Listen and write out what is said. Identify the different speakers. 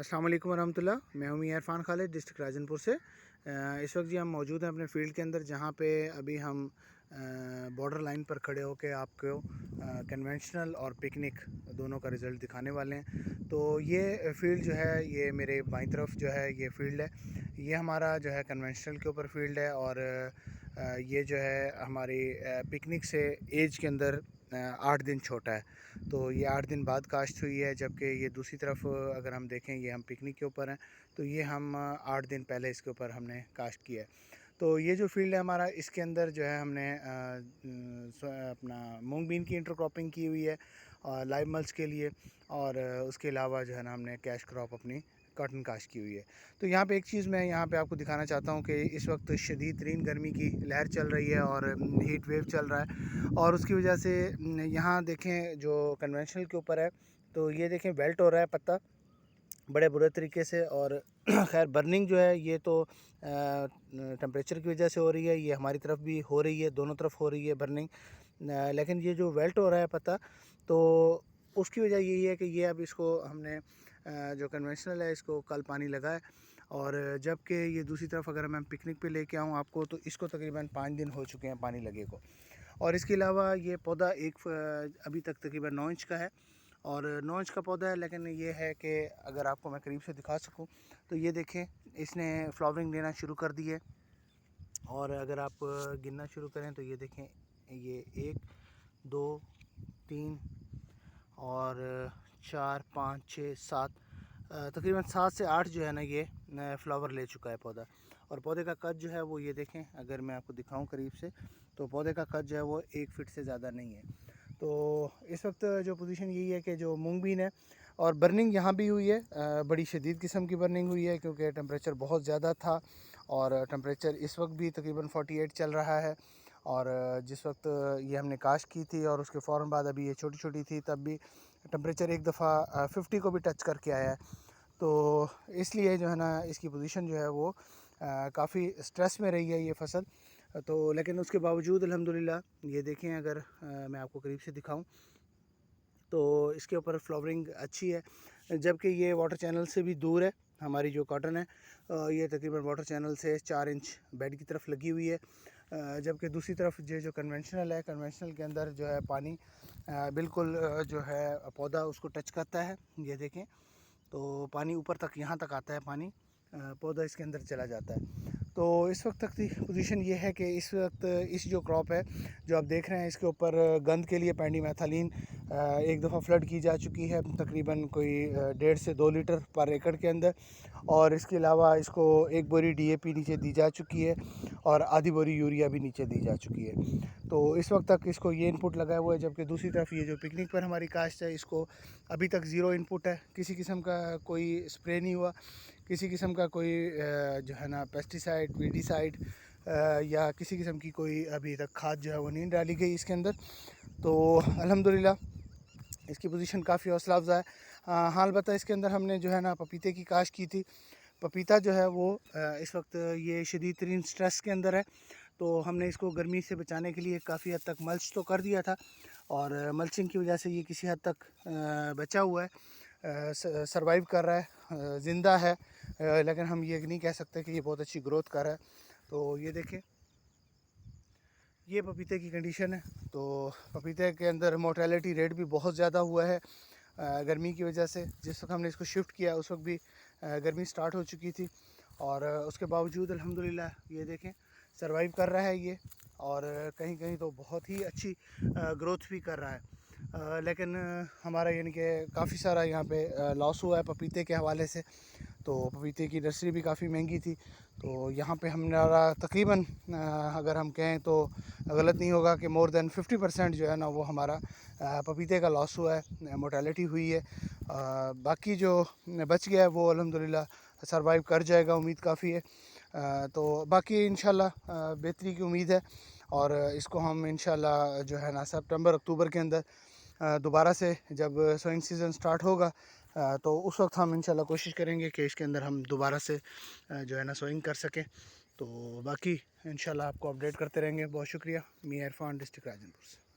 Speaker 1: अस्सलाम वालेकुम वरहमतुल्लाह। मैं हूं मियां इरफान खालिद, डिस्ट्रिक्ट राजनपुर से। इस वक्त जी हम मौजूद हैं अपने फील्ड के अंदर, जहां पे अभी हम बॉर्डर लाइन पर खड़े होकर आपको कन्वेंशनल और पिकनिक दोनों का रिज़ल्ट दिखाने वाले हैं। तो ये फील्ड जो है, ये मेरे बाईं तरफ जो है ये फील्ड है। ये हमारा जो है कन्वेंशनल के ऊपर फील्ड है, और ये जो है हमारी पिकनिक से एज के अंदर 8 दिन छोटा है। तो ये 8 दिन बाद काश्त हुई है, जबकि ये दूसरी तरफ अगर हम देखें, ये हम पिकनिक के ऊपर हैं, तो ये हम 8 दिन पहले इसके ऊपर हमने काश्त किया है। तो ये जो फील्ड है हमारा, इसके अंदर जो है हमने अपना मूंग बीन की इंटरक्रॉपिंग की हुई है लाइव मल्च के लिए, और उसके अलावा जो है ना हमने कैश क्रॉप अपनी कॉटन काश्त की हुई है। तो यहाँ पे एक चीज़ मैं यहाँ पे आपको दिखाना चाहता हूँ कि इस वक्त शदीद तरीन गर्मी की लहर चल रही है और हीट वेव चल रहा है, और उसकी वजह से यहाँ देखें जो कन्वेंशनल के ऊपर है, तो ये देखें वेल्ट हो रहा है पत्ता बड़े बुरे तरीके से। और खैर बर्निंग जो है ये तो टेम्परेचर की वजह से हो रही है, ये हमारी तरफ भी हो रही है, दोनों तरफ हो रही है बर्निंग। लेकिन ये जो वेल्ट हो रहा है पत्ता, तो उसकी वजह यही है कि ये अब इसको हमने जो कन्वेंशनल है इसको कल पानी लगा है, और जबकि ये दूसरी तरफ अगर मैं पिकनिक पे लेके आऊँ आपको, तो इसको तकरीबन 5 दिन हो चुके हैं पानी लगे को। और इसके अलावा ये पौधा अभी तक तकरीबन 9 इंच का है, और 9 इंच का पौधा है। लेकिन ये है कि अगर आपको मैं करीब से दिखा सकूं, तो ये देखें इसने फ्लावरिंग देना शुरू कर दी है। और अगर आप गिनना शुरू करें तो ये देखें, ये 1 2 3 और 4 5 6 7 तकरीबन 7 से 8 जो है ना ये फ्लावर ले चुका है पौधा। और पौधे का कद जो है वो ये देखें, अगर मैं आपको दिखाऊं करीब से, तो पौधे का कद जो है वो 1 फीट से ज़्यादा नहीं है। तो इस वक्त जो पोजीशन यही है कि जो मूंग बीन है, और बर्निंग यहाँ भी हुई है, बड़ी शदीद किस्म की बर्निंग हुई है, क्योंकि टेम्परेचर बहुत ज़्यादा था, और टेम्परेचर इस वक्त भी तकरीबन 48 चल रहा है। और जिस वक्त ये हमने काश्त की थी और उसके फ़ौरन बाद अभी ये छोटी छोटी थी, तब भी टेम्परेचर एक दफ़ा 50 को भी टच करके आया है। तो इसलिए जो है ना इसकी पोजीशन जो है वो काफ़ी स्ट्रेस में रही है ये फसल। तो लेकिन उसके बावजूद अल्हम्दुलिल्लाह ये देखें, अगर मैं आपको करीब से दिखाऊं, तो इसके ऊपर फ्लावरिंग अच्छी है, जबकि ये वाटर चैनल से भी दूर है। हमारी जो कॉटन है ये तकरीबन वाटर चैनल से 4 इंच बेड की तरफ लगी हुई है, जबकि दूसरी तरफ ये जो कन्वेंशनल है, कन्वेंशनल के अंदर जो है पानी बिल्कुल जो है पौधा उसको टच करता है। ये देखें, तो पानी ऊपर तक, यहाँ तक आता है पानी, पौधा इसके अंदर चला जाता है। तो इस वक्त तक की पोजीशन ये है कि इस वक्त इस जो क्रॉप है जो आप देख रहे हैं, इसके ऊपर गंद के लिए पैंडी मैथालीन एक दफ़ा फ्लड की जा चुकी है, तकरीबन कोई 1.5 से 2 लीटर पर एकड़ के अंदर। और इसके अलावा इसको 1 बोरी DAP नीचे दी जा चुकी है, और आधी बोरी यूरिया भी नीचे दी जा चुकी है। तो इस वक्त तक इसको ये इनपुट लगाया हुआ है, जबकि दूसरी तरफ ये जो पिकनिक पर हमारी काश्त है, इसको अभी तक ज़ीरो इनपुट है। किसी किस्म का कोई स्प्रे नहीं हुआ, किसी किस्म का कोई जो है ना पेस्टिसाइड, वीडिसाइड या किसी किस्म की कोई अभी तक खाद जो है वो नहीं डाली गई इसके अंदर। तो अल्हम्दुलिल्लाह इसकी पोजीशन काफ़ी हौसला अफज़ा है। हाल बता इसके अंदर हमने जो है ना पपीते की काश्त की थी। पपीता जो है वो इस वक्त ये शदीद तरीन स्ट्रेस के अंदर है, तो हमने इसको गर्मी से बचाने के लिए काफ़ी हद तक मल्च तो कर दिया था, और मल्चिंग की वजह से ये किसी हद तक बचा हुआ है, सरवाइव कर रहा है, ज़िंदा है। लेकिन हम ये नहीं कह सकते कि ये बहुत अच्छी ग्रोथ कर रहा है। तो ये देखें, ये पपीते की कंडीशन है। तो पपीते के अंदर मोर्टेलिटी रेट भी बहुत ज़्यादा हुआ है गर्मी की वजह से। जिस वक्त हमने इसको शिफ्ट किया उस वक्त भी गर्मी स्टार्ट हो चुकी थी, और उसके बावजूद अल्हम्दुलिल्लाह ये देखें सरवाइव कर रहा है ये, और कहीं कहीं तो बहुत ही अच्छी ग्रोथ भी कर रहा है। लेकिन हमारा यानी कि काफ़ी सारा यहाँ पे लॉस हुआ है पपीते के हवाले से। तो पपीते की नर्सरी भी काफ़ी महंगी थी। तो यहाँ पे हमारा तकरीबन अगर हम कहें तो गलत नहीं होगा कि मोर देन 50% जो है ना वो हमारा पपीते का लॉस हुआ है, मोर्टेलिटी हुई है। बाकी जो बच गया है वो अल्हम्दुलिल्लाह सरवाइव कर जाएगा, उम्मीद काफ़ी है। तो बाकी इंशाल्लाह बेहतरी की उम्मीद है, और इसको हम इंशाल्लाह जो है ना सितंबर अक्टूबर के अंदर दोबारा से जब सोइंग सीज़न स्टार्ट होगा, तो उस वक्त हम इंशाल्लाह कोशिश करेंगे कि इसके अंदर हम दोबारा से जो है ना सोइंग कर सकें। तो बाकी इंशाल्लाह आपको अपडेट करते रहेंगे। बहुत शुक्रिया। मियां इरफान, डिस्ट्रिक्ट राजनपुर से।